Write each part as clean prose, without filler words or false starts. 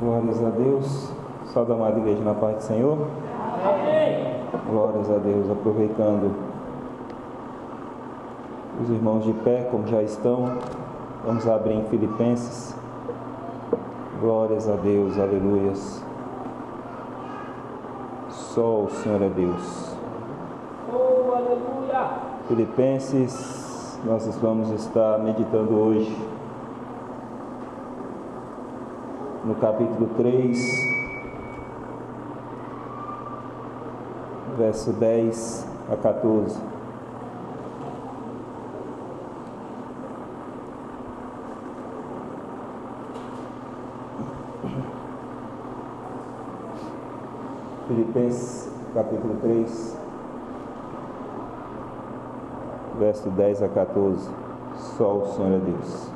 Glórias a Deus. Salve a amada igreja na paz do Senhor. Amém. Glórias a Deus. Aproveitando os irmãos de pé, como já estão, vamos abrir em Filipenses. Glórias a Deus, aleluias. Só o Senhor é Deus. Oh, aleluia. Filipenses, nós vamos estar meditando hoje no capítulo 3, verso 10 a 14. Filipenses, capítulo 3, verso 10 a 14. Só o Senhor é Deus.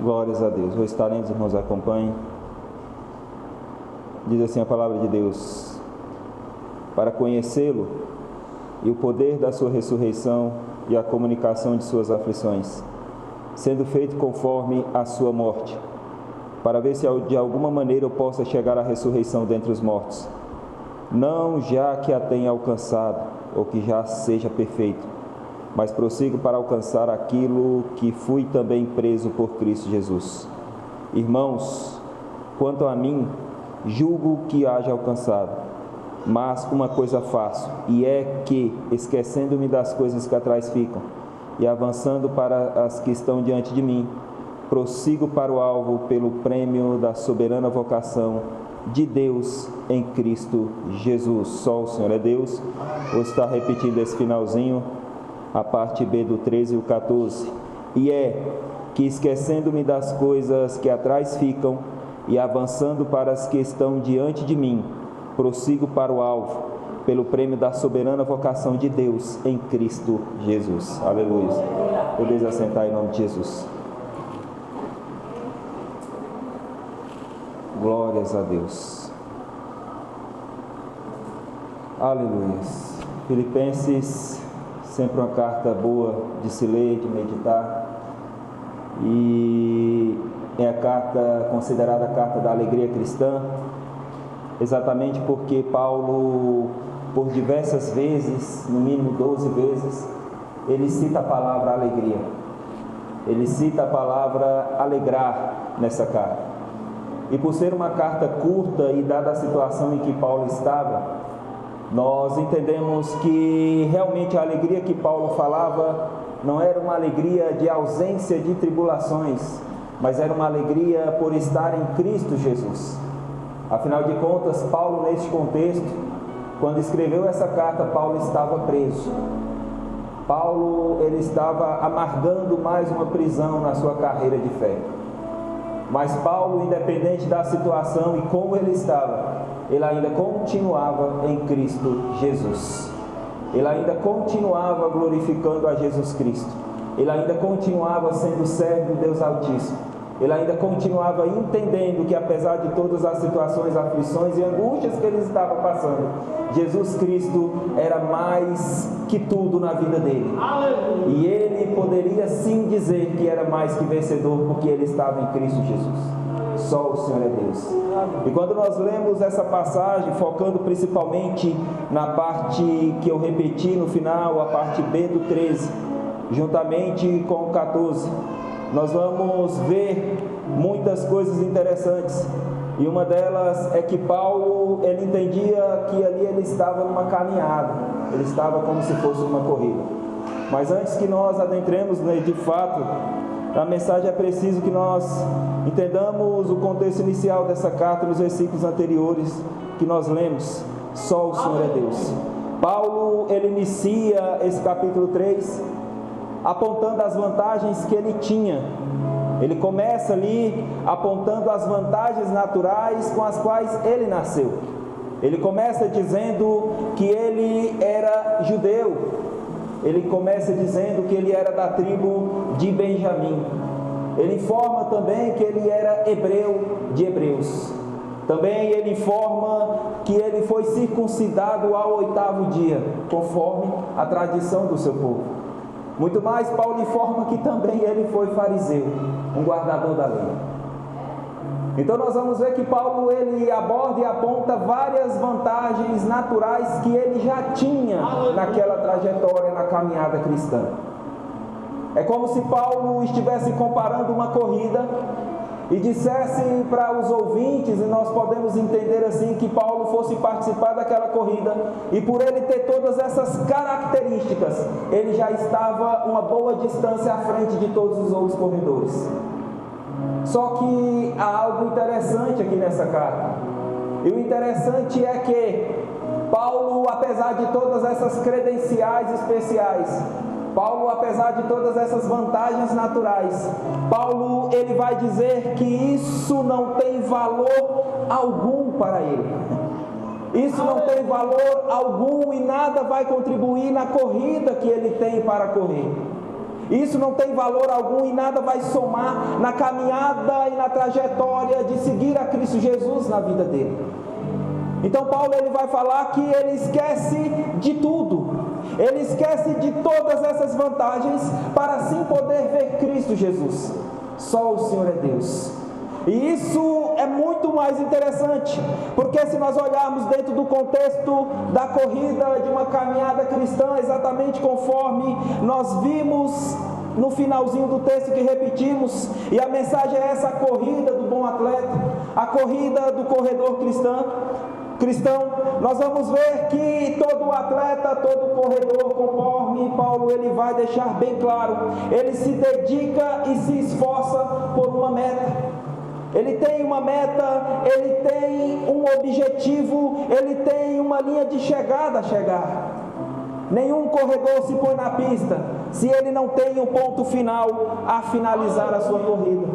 Glórias a Deus. Vou estar lendo, os irmãos acompanhem. Diz assim a palavra de Deus: para conhecê-lo e o poder da sua ressurreição e a comunicação de suas aflições, sendo feito conforme a sua morte, para ver se de alguma maneira eu possa chegar à ressurreição dentre os mortos. Não já que a tenha alcançado, ou que já seja perfeito, mas prossigo para alcançar aquilo que fui também preso por Cristo Jesus. Irmãos, quanto a mim, julgo que haja alcançado, mas uma coisa faço, e é que, esquecendo-me das coisas que atrás ficam, e avançando para as que estão diante de mim, prossigo para o alvo pelo prêmio da soberana vocação de Deus em Cristo Jesus. Só o Senhor é Deus. Vou estar repetindo esse finalzinho, a parte B do 13 e o 14. E é que, esquecendo-me das coisas que atrás ficam e avançando para as que estão diante de mim, prossigo para o alvo, pelo prêmio da soberana vocação de Deus em Cristo Jesus. Aleluia. Podeis assentar em nome de Jesus. Glórias a Deus. Aleluia. Filipenses, sempre uma carta boa de se ler, de meditar, e é a carta considerada a carta da alegria cristã, exatamente porque Paulo, por diversas vezes, no mínimo 12 vezes, ele cita a palavra alegria, ele cita a palavra alegrar nessa carta. E por ser uma carta curta e dada a situação em que Paulo estava, nós entendemos que realmente a alegria que Paulo falava não era uma alegria de ausência de tribulações, mas era uma alegria por estar em Cristo Jesus. Afinal de contas, Paulo, neste contexto, quando escreveu essa carta, Paulo estava preso. Paulo, ele estava amargando mais uma prisão na sua carreira de fé. Mas Paulo, independente da situação e como ele estava, ele ainda continuava em Cristo Jesus. Ele ainda continuava glorificando a Jesus Cristo. Ele ainda continuava sendo servo de Deus Altíssimo. Ele ainda continuava entendendo que, apesar de todas as situações, aflições e angústias que ele estava passando, Jesus Cristo era mais que tudo na vida dele. Aleluia. E ele poderia sim dizer que era mais que vencedor, porque ele estava em Cristo Jesus. Só o Senhor é Deus. E quando nós lemos essa passagem, focando principalmente na parte que eu repeti no final, a parte B do 13, juntamente com o 14, nós vamos ver muitas coisas interessantes. E uma delas é que Paulo, ele entendia que ali ele estava numa caminhada, ele estava como se fosse uma corrida. Mas antes que nós adentremos, de fato, na mensagem, é preciso que nós entendamos o contexto inicial dessa carta nos versículos anteriores que nós lemos. Só o Senhor é Deus. Paulo, ele inicia esse capítulo 3 apontando as vantagens que ele tinha. Ele começa ali apontando as vantagens naturais com as quais ele nasceu. Ele começa dizendo que ele era judeu. Ele começa dizendo que ele era da tribo de Benjamim. Ele informa também que ele era hebreu de hebreus. Também ele informa que ele foi circuncidado ao 8º dia, conforme a tradição do seu povo. Muito mais, Paulo informa que também ele foi fariseu, um guardador da lei. Então nós vamos ver que Paulo ele aborda e aponta várias vantagens naturais que ele já tinha naquela trajetória, na caminhada cristã. É como se Paulo estivesse comparando uma corrida e dissesse para os ouvintes, e nós podemos entender assim, que Paulo fosse participar daquela corrida, e por ele ter todas essas características, ele já estava uma boa distância à frente de todos os outros corredores. Só que há algo interessante aqui nessa carta, e o interessante é que Paulo, apesar de todas essas credenciais especiais, Paulo, apesar de todas essas vantagens naturais, Paulo ele vai dizer que isso não tem valor algum para ele. Isso não tem valor algum e nada vai contribuir na corrida que ele tem para correr. Isso não tem valor algum e nada vai somar na caminhada e na trajetória de seguir a Cristo Jesus na vida dele. Então Paulo ele vai falar que ele esquece de tudo. Ele esquece de todas essas vantagens para assim poder ver Cristo Jesus. Só o Senhor é Deus. E isso é muito mais interessante, porque se nós olharmos dentro do contexto da corrida, de uma caminhada cristã, exatamente conforme nós vimos no finalzinho do texto que repetimos, e a mensagem é essa: a corrida do bom atleta, a corrida do corredor cristão, nós vamos ver que todo atleta, todo corredor, conforme Paulo ele vai deixar bem claro, ele se dedica e se esforça por uma meta. Ele tem uma meta, ele tem um objetivo, ele tem uma linha de chegada a chegar. Nenhum corredor se põe na pista se ele não tem um ponto final a finalizar a sua corrida.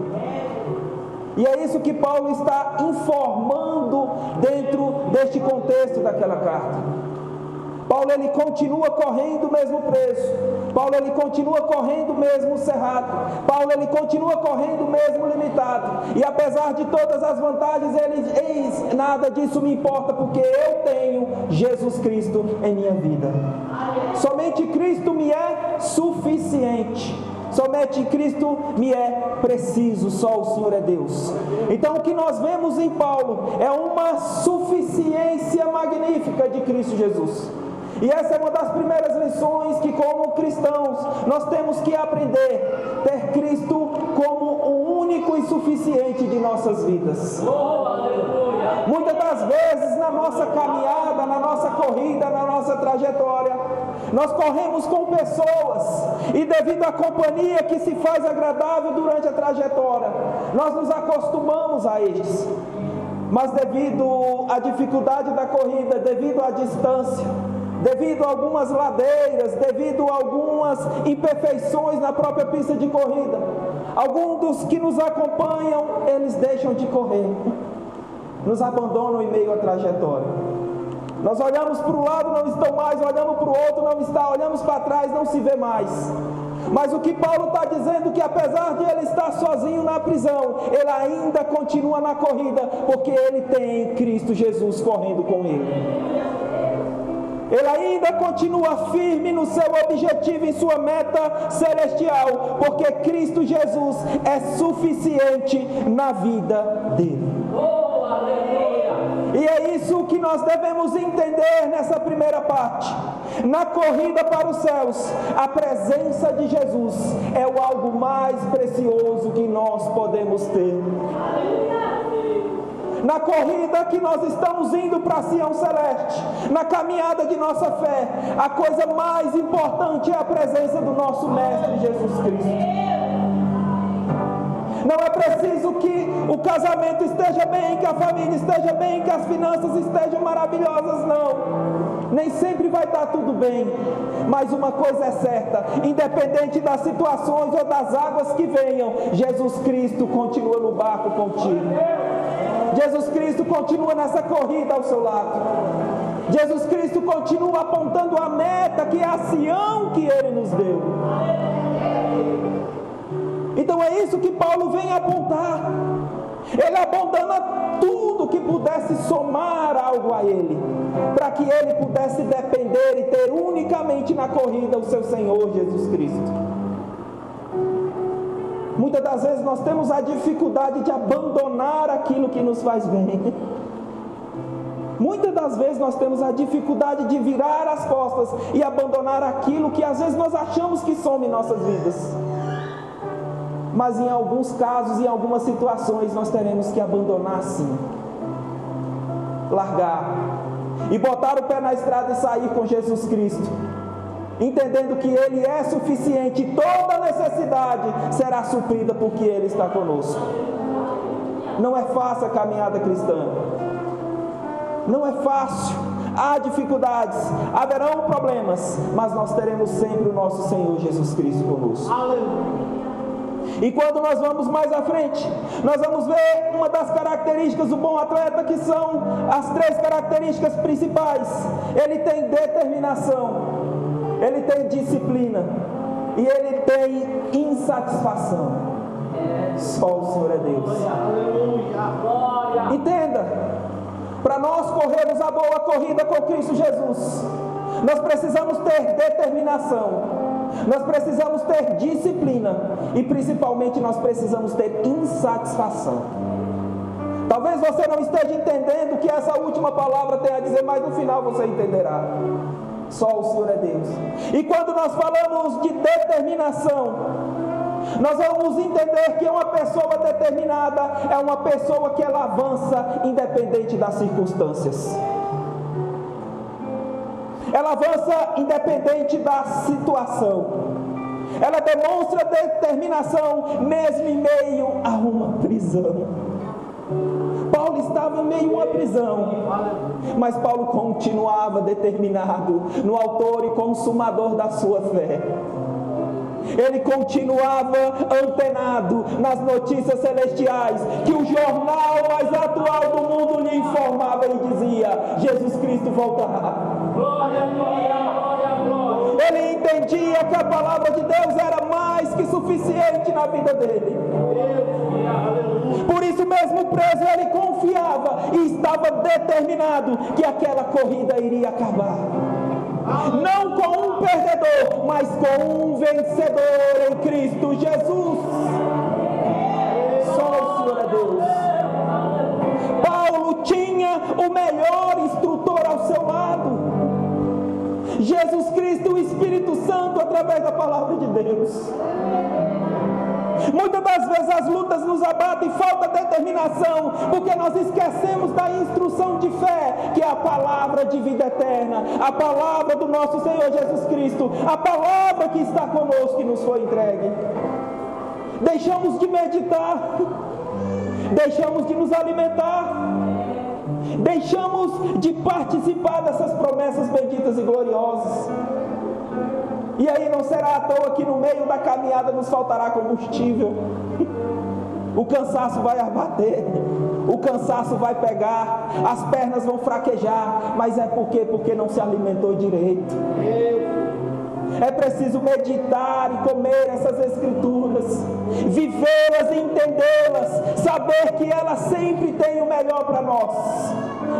E é isso que Paulo está informando dentro deste contexto daquela carta. Paulo ele continua correndo mesmo preso. Paulo ele continua correndo mesmo cerrado. Paulo ele continua correndo mesmo limitado. E apesar de todas as vantagens, ele diz: nada disso me importa, porque eu tenho Jesus Cristo em minha vida. Somente Cristo me é suficiente. Somente Cristo me é preciso, só o Senhor é Deus. Então o que nós vemos em Paulo é uma suficiência magnífica de Cristo Jesus. E essa é uma das primeiras lições que, como cristãos, nós temos que aprender: ter Cristo como o único e suficiente de nossas vidas. Muitas das vezes na nossa caminhada, na nossa corrida, na nossa trajetória, nós corremos com pessoas, e devido à companhia que se faz agradável durante a trajetória, nós nos acostumamos a estes. Mas devido à dificuldade da corrida, devido à distância, devido a algumas ladeiras, devido a algumas imperfeições na própria pista de corrida, alguns dos que nos acompanham, eles deixam de correr, nos abandonam em meio à trajetória. Nós olhamos para o lado, não estão mais, olhamos para o outro, não está, olhamos para trás, não se vê mais. Mas o que Paulo está dizendo é que apesar de ele estar sozinho na prisão, ele ainda continua na corrida, porque ele tem Cristo Jesus correndo com ele. Ele ainda continua firme no seu objetivo, em sua meta celestial, porque Cristo Jesus é suficiente na vida dele. Oh, aleluia! E é isso que nós devemos entender nessa primeira parte. Na corrida para os céus, a presença de Jesus é o algo mais precioso que nós podemos ter. Na corrida que nós estamos indo para Sião Celeste, na caminhada de nossa fé, a coisa mais importante é a presença do nosso Mestre Jesus Cristo. Não é preciso que o casamento esteja bem, que a família esteja bem, que as finanças estejam maravilhosas, não. Nem sempre vai estar tudo bem, mas uma coisa é certa: independente das situações ou das águas que venham, Jesus Cristo continua no barco contigo. Jesus Cristo continua nessa corrida ao seu lado. Jesus Cristo continua apontando a meta, que é a Sião que Ele nos deu. Então é isso que Paulo vem apontar. Ele abandona tudo que pudesse somar algo a ele, para que ele pudesse depender e ter unicamente na corrida o seu Senhor Jesus Cristo. Muitas das vezes nós temos a dificuldade de abandonar aquilo que nos faz bem. Muitas das vezes nós temos a dificuldade de virar as costas e abandonar aquilo que às vezes nós achamos que some em nossas vidas. Mas em alguns casos, em algumas situações, nós teremos que abandonar sim. Largar. E botar o pé na estrada e sair com Jesus Cristo. Entendendo que Ele é suficiente e toda necessidade será suprida porque Ele está conosco. Não é fácil a caminhada cristã. Não é fácil. Há dificuldades, haverão problemas, mas nós teremos sempre o nosso Senhor Jesus Cristo conosco. Aleluia. E quando nós vamos mais à frente, nós vamos ver uma das características do bom atleta, que são as 3 características principais. Ele tem determinação, ele tem disciplina e ele tem insatisfação. Só o Senhor é Deus. Entenda, para nós corrermos a boa corrida com Cristo Jesus, nós precisamos ter determinação. Nós precisamos ter disciplina e principalmente nós precisamos ter insatisfação. Talvez você não esteja entendendo o que essa última palavra tem a dizer, mas no final você entenderá. Só o Senhor é Deus. E quando nós falamos de determinação, nós vamos entender que uma pessoa determinada é uma pessoa que ela avança independente das circunstâncias. Ela avança independente da situação. Ela demonstra determinação mesmo em meio a uma prisão. Paulo estava em meio a uma prisão, mas Paulo continuava determinado no autor e consumador da sua fé. Ele continuava antenado nas notícias celestiais, que o jornal mais atual do mundo lhe informava e dizia: Jesus Cristo voltará. Ele entendia que a palavra de Deus era mais que suficiente na vida dele. Por isso mesmo preso, ele confiava e estava determinado que aquela corrida iria acabar. Não com um perdedor, mas com um vencedor em Cristo Jesus. Só o Senhor é Deus. Paulo tinha o melhor instrutor ao seu lado. Jesus Cristo, o Espírito Santo, através da palavra de Deus. Muitas das vezes as lutas nos abatem, falta determinação, porque nós esquecemos da instrução de fé, que é a palavra de vida eterna, a palavra do nosso Senhor Jesus Cristo, a palavra que está conosco e nos foi entregue. Deixamos de meditar, deixamos de nos alimentar, deixamos de participar dessas promessas benditas e gloriosas. E aí não será à toa que no meio da caminhada nos faltará combustível. O cansaço vai abater, o cansaço vai pegar, as pernas vão fraquejar, mas é porque não se alimentou direito. É preciso meditar e comer essas escrituras, vivê-las e entendê-las, saber que elas sempre têm o melhor para nós.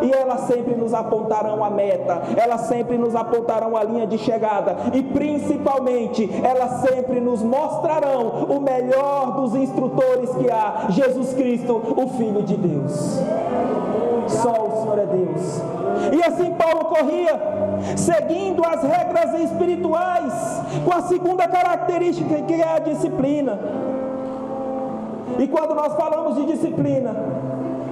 E elas sempre nos apontarão a meta, elas sempre nos apontarão a linha de chegada. E principalmente, elas sempre nos mostrarão o melhor dos instrutores que há, Jesus Cristo, o Filho de Deus. Só o Senhor é Deus. E assim Paulo corria, seguindo as regras espirituais, com a segunda característica, que é a disciplina. E quando nós falamos de disciplina,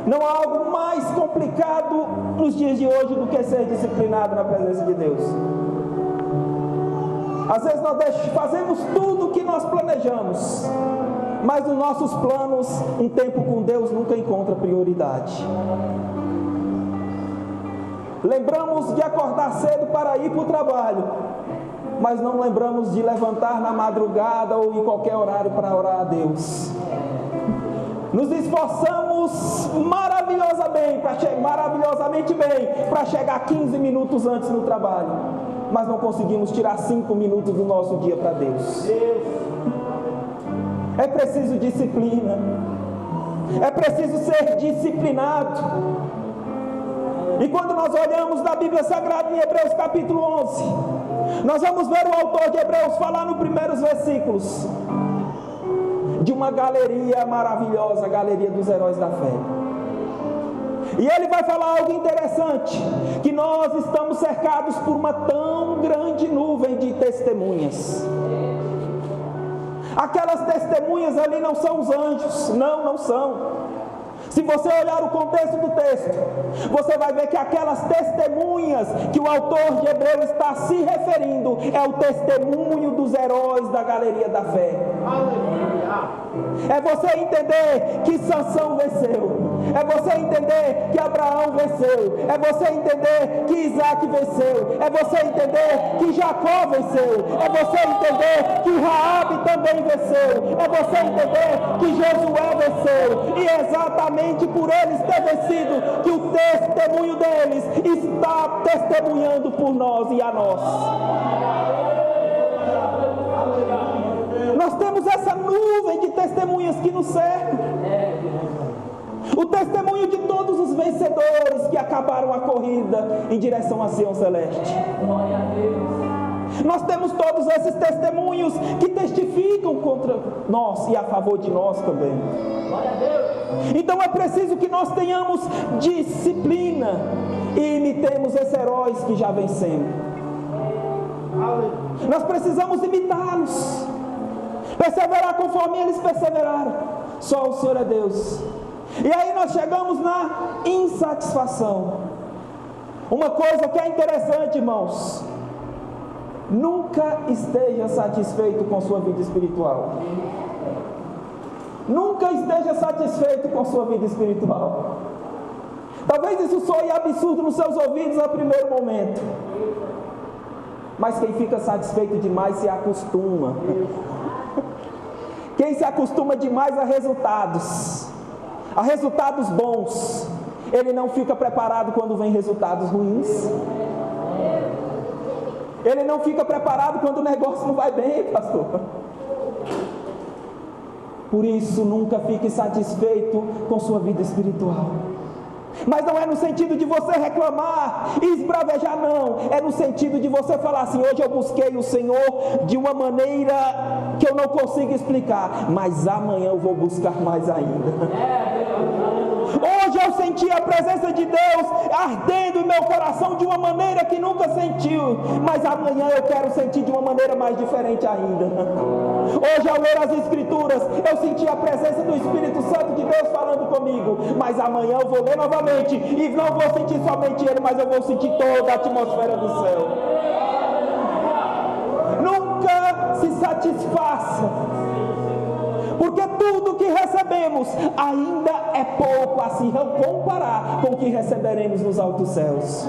não há algo mais complicado nos dias de hoje do que ser disciplinado na presença de Deus. Às vezes nós fazemos tudo o que nós planejamos, mas nos nossos planos, um tempo com Deus nunca encontra prioridade. Lembramos de acordar cedo para ir para o trabalho, mas não lembramos de levantar na madrugada ou em qualquer horário para orar a Deus. Nos esforçamos maravilhosamente bem para chegar 15 minutos antes no trabalho, mas não conseguimos tirar 5 minutos do nosso dia para Deus. É preciso disciplina. é preciso ser disciplinado. E quando nós olhamos na Bíblia Sagrada em Hebreus capítulo 11, nós vamos ver o autor de Hebreus falar nos primeiros versículos de uma galeria maravilhosa, a galeria dos heróis da fé. E ele vai falar algo interessante, que nós estamos cercados por uma tão grande nuvem de testemunhas. Aquelas testemunhas ali não são os anjos, não são. Se você olhar o contexto do texto, você vai ver que aquelas testemunhas que o autor de Hebreus está se referindo é o testemunho dos heróis da galeria da fé. É você entender que Sansão venceu, é você entender que Abraão venceu, é você entender que Isaac venceu, é você entender que Jacó venceu, é você entender que Raabe também venceu, é você entender que Josué venceu, e é exatamente por eles ter vencido que o testemunho deles está testemunhando por nós e a nós. Nós temos essa nuvem de testemunhas que nos cercam. O testemunho de todos os vencedores que acabaram a corrida em direção a Sião Celeste. Nós temos todos esses testemunhos que testificam contra nós e a favor de nós também. Então é preciso que nós tenhamos disciplina e imitemos esses heróis que já vencemos. Nós precisamos imitá-los, perseverar conforme eles perseveraram. Só o Senhor é Deus. E aí nós chegamos na insatisfação. Uma coisa que é interessante, irmãos: nunca esteja satisfeito com sua vida espiritual. Nunca esteja satisfeito com sua vida espiritual. Talvez isso soe absurdo nos seus ouvidos a primeiro momento, mas quem fica satisfeito demais se acostuma. Quem se acostuma demais a resultados bons, ele não fica preparado quando vem resultados ruins. Ele não fica preparado quando o negócio não vai bem, pastor. Por isso, nunca fique satisfeito com sua vida espiritual. Mas não é no sentido de você reclamar e esbravejar, não. É no sentido de você falar assim: hoje eu busquei o Senhor de uma maneira que eu não consigo explicar, mas amanhã eu vou buscar mais ainda. Hoje eu senti a presença de Deus ardendo em meu coração de uma maneira que nunca sentiu, mas amanhã eu quero sentir de uma maneira mais diferente ainda. Hoje, ao ler as Escrituras, eu senti a presença do Espírito Santo de Deus falando comigo, mas amanhã eu vou ler novamente e não vou sentir somente Ele, mas eu vou sentir toda a atmosfera do céu. Nunca se satisfaça, porque tudo que recebemos ainda é pouco a se comparar com o que receberemos nos altos céus.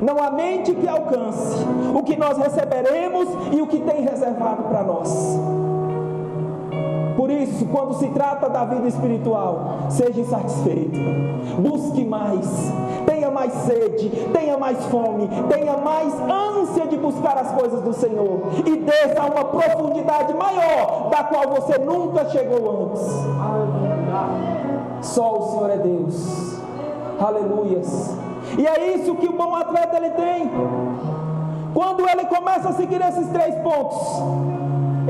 Não há mente que alcance o que nós receberemos e o que tem reservado para nós. Por isso, quando se trata da vida espiritual, seja insatisfeito, busque mais, tenha mais sede, tenha mais fome, tenha mais ânsia de buscar as coisas do Senhor e desça a uma profundidade maior da qual você nunca chegou antes. Só o Senhor é Deus. Aleluias. E é isso que o bom atleta ele tem. Quando ele começa a seguir esses 3 pontos,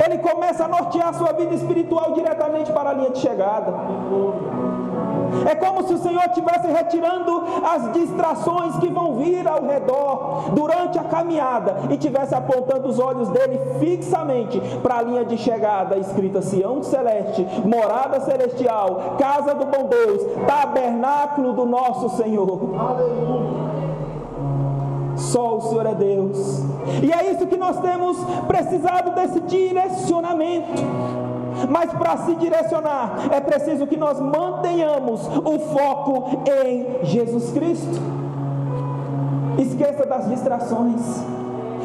ele começa a nortear sua vida espiritual diretamente para a linha de chegada. É como se o Senhor estivesse retirando as distrações que vão vir ao redor durante a caminhada e estivesse apontando os olhos dele fixamente para a linha de chegada, escrita Sião Celeste, morada celestial, casa do bom Deus, tabernáculo do nosso Senhor. Aleluia. Só o Senhor é Deus. E é isso que nós temos precisado, desse direcionamento. Mas para se direcionar, é preciso que nós mantenhamos o foco em Jesus Cristo. Esqueça das distrações,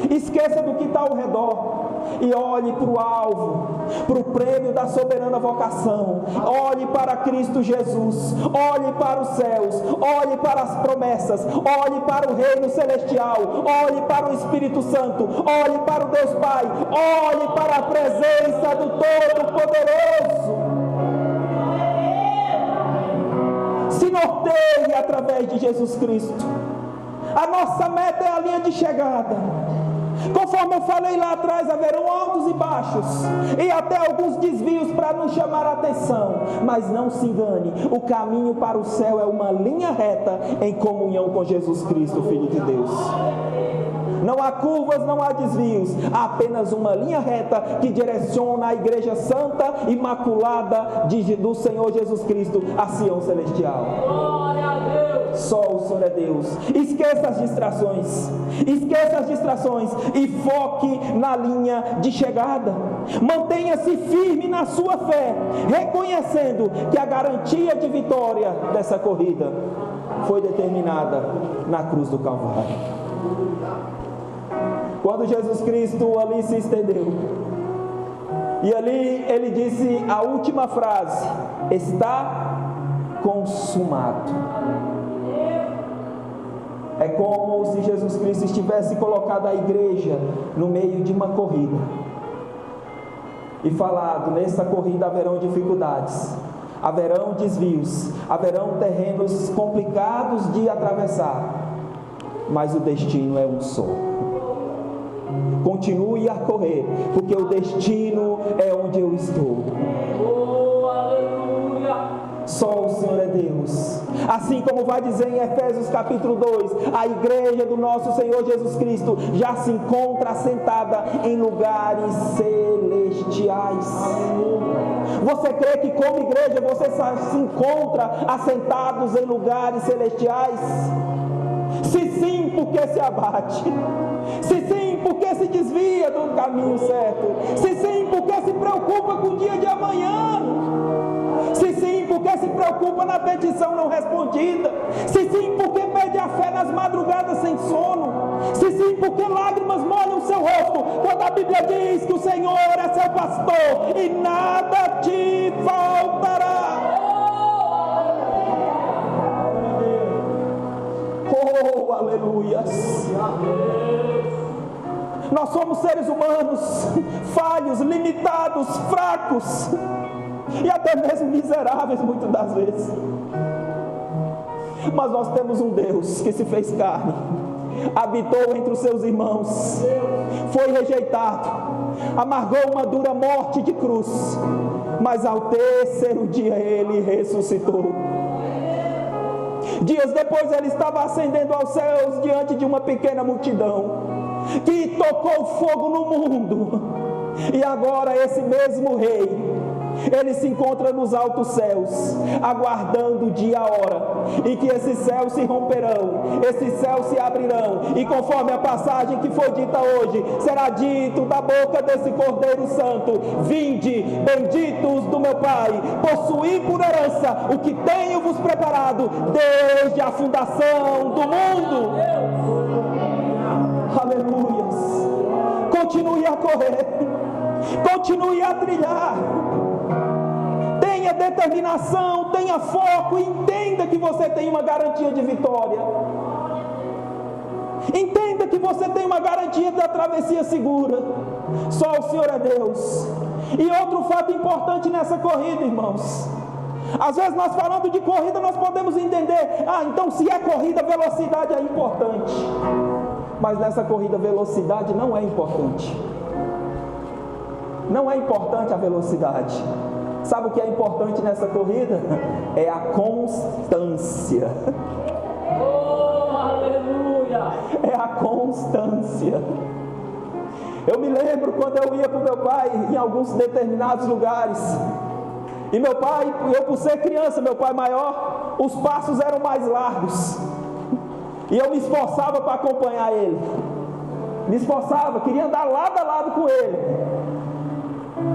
esqueça do que está ao redor e olhe para o alvo, para o prêmio da soberana vocação. Olhe para Cristo Jesus, olhe para os céus, olhe para as promessas, olhe para o reino celestial, olhe para o Espírito Santo, olhe para o Deus Pai, olhe para a presença do Todo-Poderoso. através de Jesus Cristo. A nossa meta é a linha de chegada. Conforme eu falei lá atrás, haverão altos e baixos, e até alguns desvios para nos chamar a atenção. Mas não se engane, o caminho para o céu é uma linha reta em comunhão com Jesus Cristo, Filho de Deus. Não há curvas, não há desvios, há apenas uma linha reta que direciona a igreja santa, imaculada do Senhor Jesus Cristo, a Sião Celestial. Glória a Deus. Só o Senhor é Deus. Esqueça as distrações e foque na linha de chegada. Mantenha-se firme na sua fé, reconhecendo que a garantia de vitória dessa corrida foi determinada na cruz do Calvário. Quando Jesus Cristo ali se estendeu, e ali ele disse a última frase: está consumado. É como se Jesus Cristo estivesse colocado a igreja no meio de uma corrida e falado: nessa corrida haverão dificuldades, haverão desvios, haverão terrenos complicados de atravessar, mas o destino é um só. Continue a correr, porque o destino é onde eu estou. Oh, aleluia. Só o Senhor é Deus. Assim como vai dizer em Efésios capítulo 2, a igreja do nosso Senhor Jesus Cristo já se encontra assentada em lugares celestiais. Você crê que como igreja você se encontra assentados em lugares celestiais? Se sim, por que se abate? Se sim, por que se desvia do caminho certo? Se sim, por que se preocupa com o dia de amanhã? Se sim, por que se preocupa na petição não respondida? Se sim, por que perde a fé nas madrugadas sem sono? Se sim, por que lágrimas molham o seu rosto, quando a Bíblia diz que o Senhor é seu pastor e nada te faltará? Oh, aleluias! Nós somos seres humanos, falhos, limitados, fracos e até mesmo miseráveis muitas das vezes. Mas nós temos um Deus que se fez carne, habitou entre os seus irmãos, foi rejeitado, amargou uma dura morte de cruz, mas ao terceiro dia ele ressuscitou. Dias depois ele estava ascendendo aos céus diante de uma pequena multidão que tocou fogo no mundo. E agora esse mesmo rei, ele se encontra nos altos céus, aguardando o dia e a hora em que esses céus se romperão, esses céus se abrirão, e conforme a passagem que foi dita hoje, será dito da boca desse Cordeiro Santo: vinde, benditos do meu Pai, possuí por herança o que tenho vos preparado desde a fundação do mundo. Aleluias! Continue a correr, continue a trilhar. Tenha determinação, tenha foco, entenda que você tem uma garantia de vitória. Entenda que você tem uma garantia da travessia segura. Só o Senhor é Deus. E outro fato importante nessa corrida, irmãos. Às vezes nós falando de corrida, nós podemos entender: então se é corrida, velocidade é importante. Mas nessa corrida, velocidade não é importante. Não é importante a velocidade. Sabe o que é importante nessa corrida? É a constância. Oh, aleluia! É a constância. Eu me lembro quando eu ia com meu pai em alguns determinados lugares. E meu pai, eu por ser criança, meu pai maior, os passos eram mais largos. E eu me esforçava para acompanhar ele. Me esforçava, queria andar lado a lado com ele.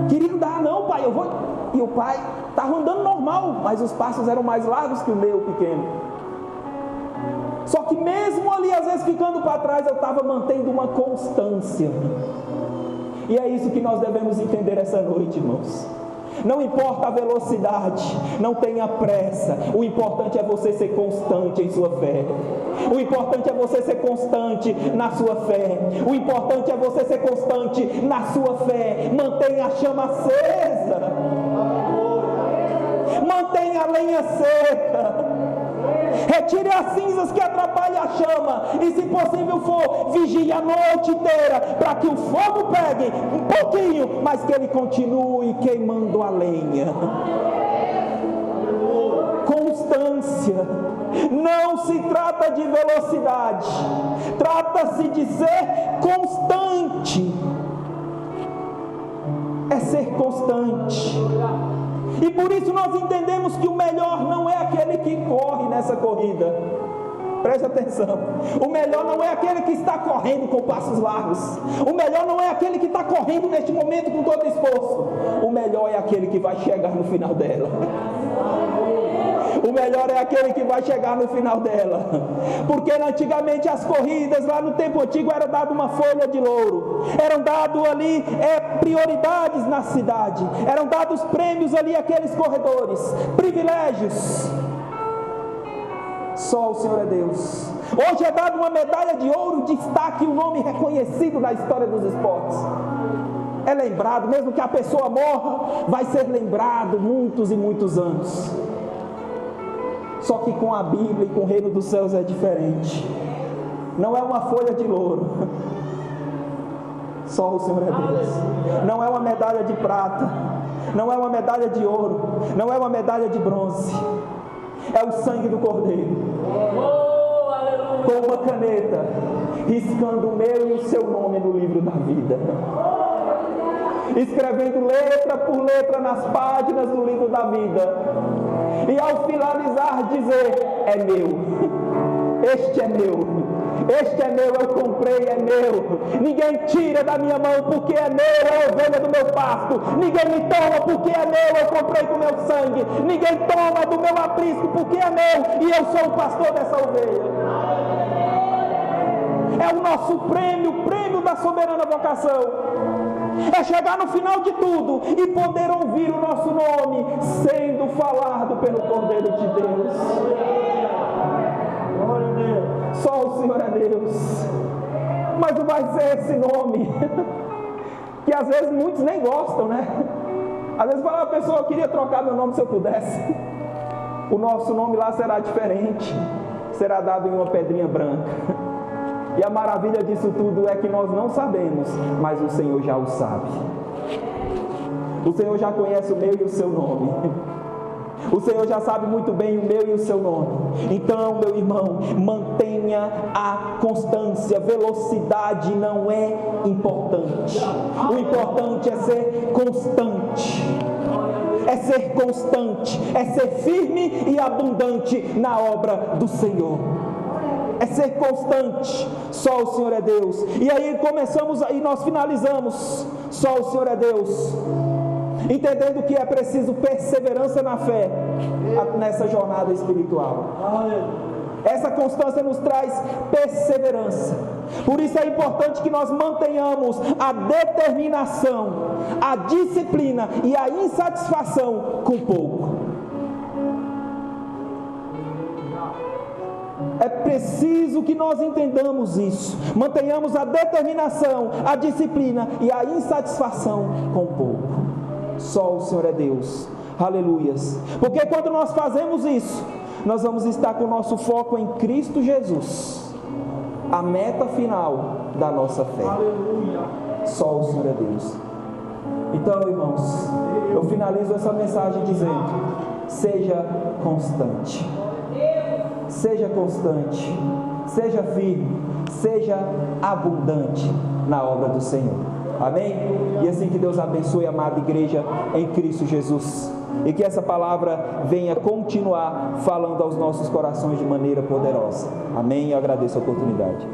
Queria andar, não pai, eu vou... E o pai estava andando normal, mas os passos eram mais largos que o meu pequeno. Só que mesmo ali, às vezes ficando para trás, eu estava mantendo uma constância. E é isso que nós devemos entender essa noite, irmãos. Não importa a velocidade, não tenha pressa. O importante é você ser constante em sua fé. O importante é você ser constante na sua fé. O importante é você ser constante na sua fé. Mantenha a chama acesa. Mantenha a lenha seca. Retire as cinzas que atrapalham a chama. E se possível for, vigie a noite inteira, para que o fogo pegue um pouquinho, mas que ele continue queimando a lenha. Constância. Não se trata de velocidade, trata-se de ser constante. É ser constante. E por isso nós entendemos que o melhor não é aquele que corre nessa corrida. Preste atenção. O melhor não é aquele que está correndo com passos largos. O melhor não é aquele que está correndo neste momento com todo esforço. O melhor é aquele que vai chegar no final dela. O melhor é aquele que vai chegar no final dela. Porque antigamente as corridas, lá no tempo antigo, era dado uma folha de louro. Eram dados ali prioridades na cidade. Eram dados prêmios ali àqueles corredores. Privilégios. Só o Senhor é Deus. Hoje é dado uma medalha de ouro, destaque, um nome reconhecido na história dos esportes. É lembrado, mesmo que a pessoa morra, vai ser lembrado muitos e muitos anos. Só que com a Bíblia e com o reino dos céus é diferente. Não é uma folha de louro. Só o Senhor é Deus. Não é uma medalha de prata. Não é uma medalha de ouro. Não é uma medalha de bronze. É o sangue do Cordeiro. Com uma caneta, riscando o meu e o seu nome no livro da vida. Escrevendo letra por letra nas páginas do livro da vida. E ao finalizar dizer, é meu. Este é meu. Este é meu, eu comprei, é meu. Ninguém tira da minha mão porque é meu, é a ovelha do meu pasto. Ninguém me toma porque é meu, eu comprei com meu sangue. Ninguém toma do meu aprisco porque é meu e eu sou o pastor dessa ovelha. É o nosso prêmio, o prêmio da soberana vocação. É chegar no final de tudo e poder ouvir o nosso nome sendo falado pelo Cordeiro de Deus. Glória a Deus. Só o Senhor é Deus. Mas não vai ser esse nome que às vezes muitos nem gostam, né? Às vezes fala a pessoa, eu queria trocar meu nome se eu pudesse. O nosso nome lá será diferente. Será dado em uma pedrinha branca. E a maravilha disso tudo é que nós não sabemos, mas o Senhor já o sabe. O Senhor já conhece o meu e o seu nome. O Senhor já sabe muito bem o meu e o seu nome. Então, meu irmão, mantenha a constância. Velocidade não é importante. O importante é ser constante. É ser constante. É ser firme e abundante na obra do Senhor. É ser constante. Só o Senhor é Deus. E aí começamos, aí nós finalizamos. Só o Senhor é Deus. Entendendo que é preciso perseverança na fé nessa jornada espiritual. Essa constância nos traz perseverança. Por isso é importante que nós mantenhamos a determinação, a disciplina e a insatisfação com pouco. É preciso que nós entendamos isso. Mantenhamos a determinação, a disciplina e a insatisfação com pouco. Só o Senhor é Deus. Aleluias. Porque quando nós fazemos isso, nós vamos estar com o nosso foco em Cristo Jesus, a meta final da nossa fé. Aleluia. Só o Senhor é Deus. Então, irmãos, eu finalizo essa mensagem dizendo: seja constante. Seja constante, seja firme, seja abundante na obra do Senhor. Amém? E assim que Deus abençoe a amada igreja em Cristo Jesus. E que essa palavra venha continuar falando aos nossos corações de maneira poderosa. Amém? Eu agradeço a oportunidade.